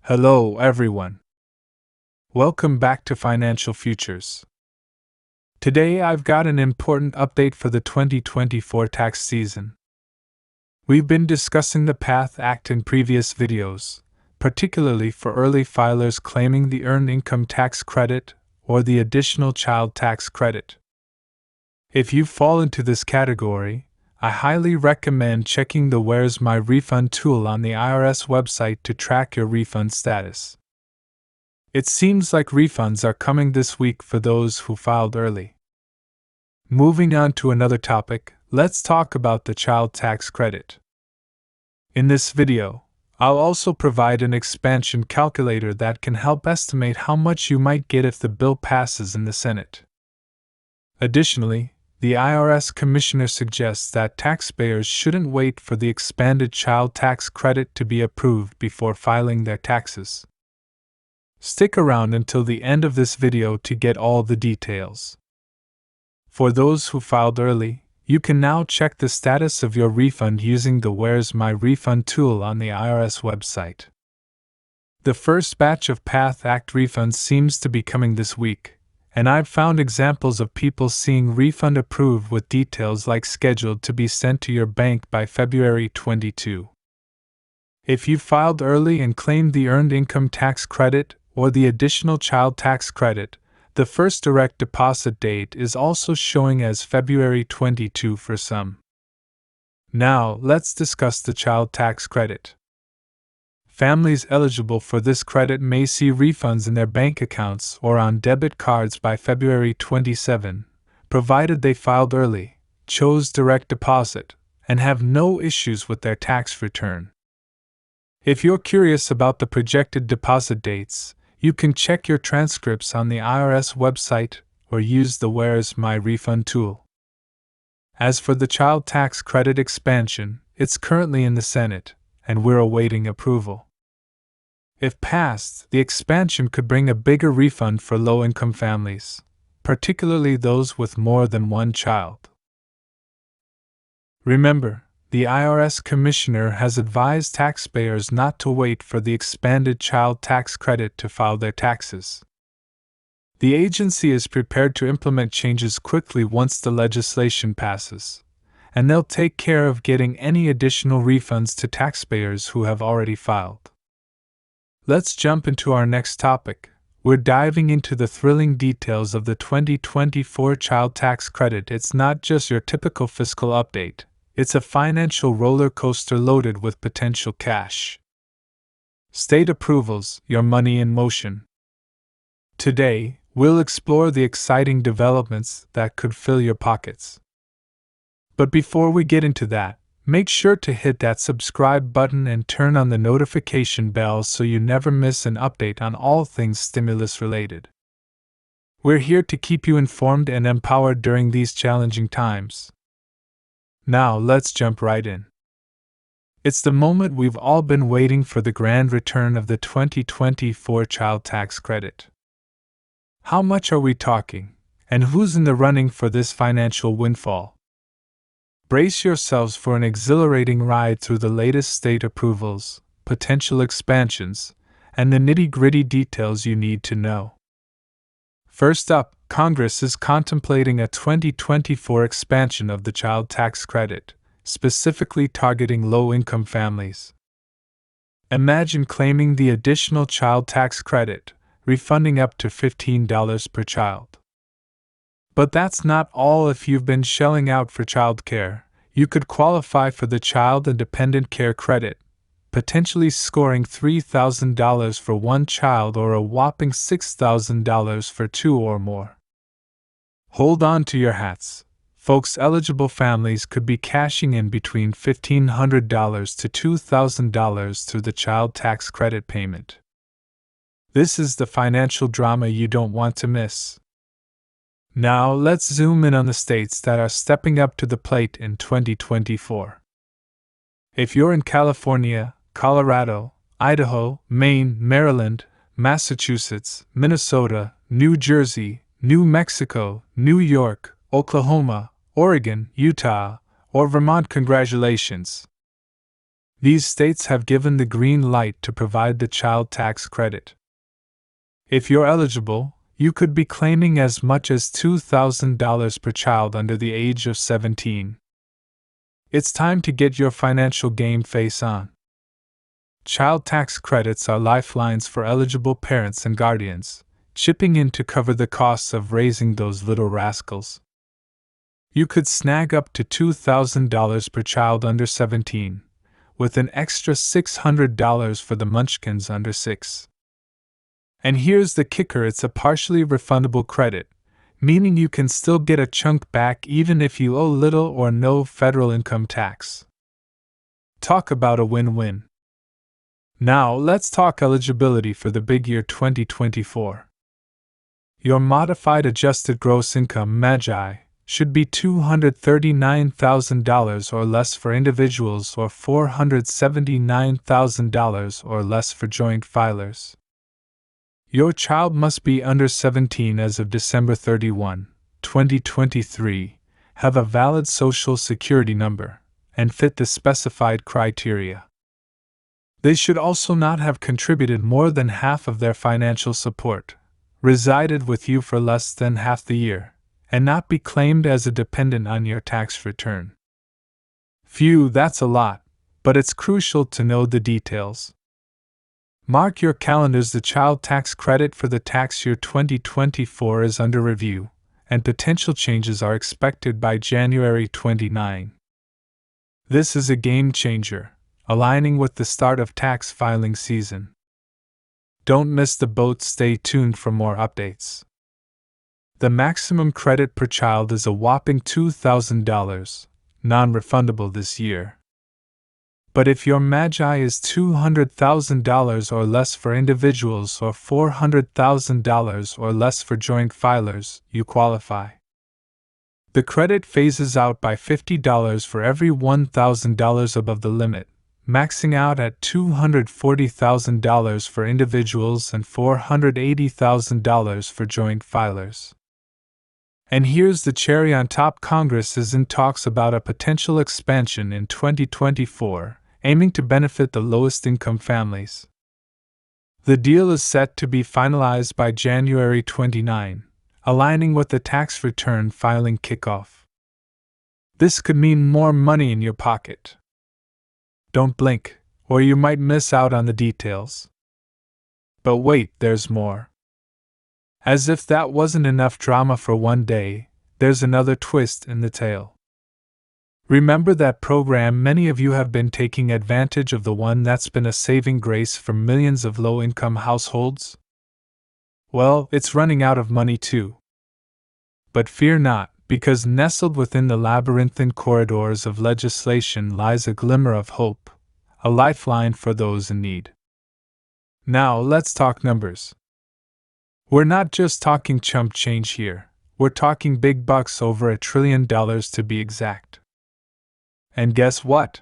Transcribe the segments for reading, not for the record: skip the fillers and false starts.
Hello, everyone. Welcome back to Financial Futures. Today I've got an important update for the 2024 tax season. We've been discussing the PATH Act in previous videos, particularly for early filers claiming the Earned Income Tax Credit or the Additional Child Tax Credit. If you fall into this category, I highly recommend checking the Where's My Refund tool on the IRS website to track your refund status. It seems like refunds are coming this week for those who filed early. Moving on to another topic, let's talk about the child tax credit. In this video, I'll also provide an expansion calculator that can help estimate how much you might get if the bill passes in the Senate. Additionally, the IRS Commissioner suggests that taxpayers shouldn't wait for the expanded child tax credit to be approved before filing their taxes. Stick around until the end of this video to get all the details. For those who filed early, you can now check the status of your refund using the Where's My Refund tool on the IRS website. The first batch of PATH Act refunds seems to be coming this week, and I've found examples of people seeing refund approved with details like scheduled to be sent to your bank by February 22. If you filed early and claimed the Earned Income Tax Credit or the Additional Child Tax Credit, the first direct deposit date is also showing as February 22 for some. Now, let's discuss the Child Tax Credit. Families eligible for this credit may see refunds in their bank accounts or on debit cards by February 27, provided they filed early, chose direct deposit, and have no issues with their tax return. If you're curious about the projected deposit dates, you can check your transcripts on the IRS website or use the Where's My Refund tool. As for the child tax credit expansion, it's currently in the Senate, and we're awaiting approval. If passed, the expansion could bring a bigger refund for low-income families, particularly those with more than one child. Remember, the IRS Commissioner has advised taxpayers not to wait for the expanded child tax credit to file their taxes. The agency is prepared to implement changes quickly once the legislation passes, and they'll take care of getting any additional refunds to taxpayers who have already filed. Let's jump into our next topic. We're diving into the thrilling details of the 2024 child tax credit. It's not just your typical fiscal update, it's a financial roller coaster loaded with potential cash. State approvals, your money in motion. Today, we'll explore the exciting developments that could fill your pockets. But before we get into that, make sure to hit that subscribe button and turn on the notification bell so you never miss an update on all things stimulus related. We're here to keep you informed and empowered during these challenging times. Now let's jump right in. It's the moment we've all been waiting for, the grand return of the 2024 child tax credit. How much are we talking, and who's in the running for this financial windfall? Brace yourselves for an exhilarating ride through the latest state approvals, potential expansions, and the nitty-gritty details you need to know. First up, Congress is contemplating a 2024 expansion of the child tax credit, specifically targeting low-income families. Imagine claiming the additional child tax credit, refunding up to $15 per child. But that's not all. If you've been shelling out for childcare, you could qualify for the Child and Dependent Care Credit, potentially scoring $3,000 for one child or a whopping $6,000 for two or more. Hold on to your hats. Folks, eligible families could be cashing in between $1,500 to $2,000 through the child tax credit payment. This is the financial drama you don't want to miss. Now let's zoom in on the states that are stepping up to the plate in 2024. If you're in California, Colorado, Idaho, Maine, Maryland, Massachusetts, Minnesota, New Jersey, New Mexico, New York, Oklahoma, Oregon, Utah, or Vermont, congratulations! These states have given the green light to provide the child tax credit. If you're eligible, you could be claiming as much as $2,000 per child under the age of 17. It's time to get your financial game face on. Child tax credits are lifelines for eligible parents and guardians, chipping in to cover the costs of raising those little rascals. You could snag up to $2,000 per child under 17, with an extra $600 for the munchkins under 6. And here's the kicker: it's a partially refundable credit, meaning you can still get a chunk back even if you owe little or no federal income tax. Talk about a win-win. Now let's talk eligibility for the big year 2024. Your modified adjusted gross income (MAGI) should be $239,000 or less for individuals or $479,000 or less for joint filers. Your child must be under 17 as of December 31, 2023, have a valid Social Security number, and fit the specified criteria. They should also not have contributed more than half of their financial support, resided with you for less than half the year, and not be claimed as a dependent on your tax return. Phew, that's a lot, but it's crucial to know the details. Mark your calendars. The child tax credit for the tax year 2024 is under review, and potential changes are expected by January 29. This is a game changer, aligning with the start of tax filing season. Don't miss the boat. Stay tuned for more updates. The maximum credit per child is a whopping $2,000, non-refundable this year. But if your MAGI is $200,000 or less for individuals or $400,000 or less for joint filers, you qualify. The credit phases out by $50 for every $1,000 above the limit, maxing out at $240,000 for individuals and $480,000 for joint filers. And here's the cherry on top: Congress is in talks about a potential expansion in 2024, aiming to benefit the lowest income families. The deal is set to be finalized by January 29, aligning with the tax return filing kickoff. This could mean more money in your pocket. Don't blink, or you might miss out on the details. But wait, there's more. As if that wasn't enough drama for one day, there's another twist in the tale. Remember that program many of you have been taking advantage of, the one that's been a saving grace for millions of low-income households? Well, it's running out of money too. But fear not, because nestled within the labyrinthine corridors of legislation lies a glimmer of hope, a lifeline for those in need. Now let's talk numbers. We're not just talking chump change here, we're talking big bucks, over $1 trillion to be exact. And guess what?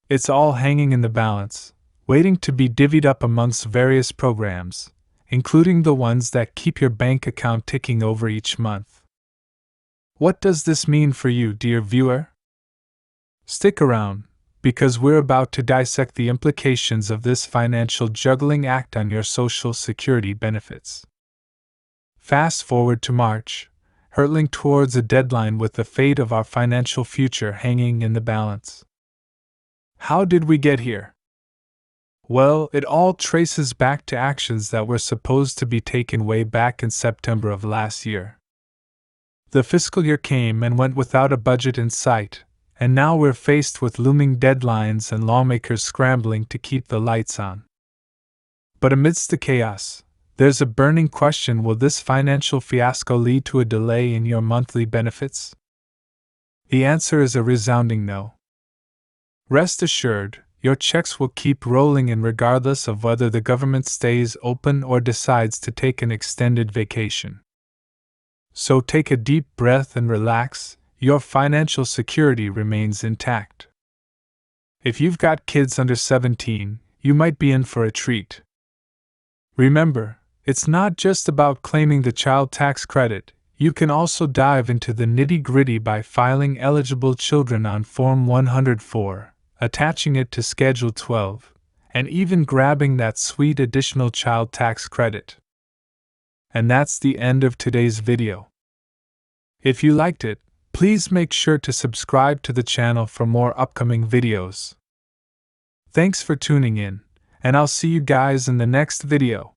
It's all hanging in the balance, waiting to be divvied up amongst various programs, including the ones that keep your bank account ticking over each month. What does this mean for you, dear viewer? Stick around, because we're about to dissect the implications of this financial juggling act on your Social Security benefits. Fast forward to March, hurtling towards a deadline with the fate of our financial future hanging in the balance. How did we get here? Well, it all traces back to actions that were supposed to be taken way back in September of last year. The fiscal year came and went without a budget in sight, and now we're faced with looming deadlines and lawmakers scrambling to keep the lights on. But amidst the chaos, there's a burning question: will this financial fiasco lead to a delay in your monthly benefits? The answer is a resounding no. Rest assured, your checks will keep rolling in regardless of whether the government stays open or decides to take an extended vacation. So take a deep breath and relax, your financial security remains intact. If you've got kids under 17, you might be in for a treat. Remember, it's not just about claiming the child tax credit. You can also dive into the nitty-gritty by filing eligible children on Form 104, attaching it to Schedule 12, and even grabbing that sweet additional child tax credit. And that's the end of today's video. If you liked it, please make sure to subscribe to the channel for more upcoming videos. Thanks for tuning in, and I'll see you guys in the next video.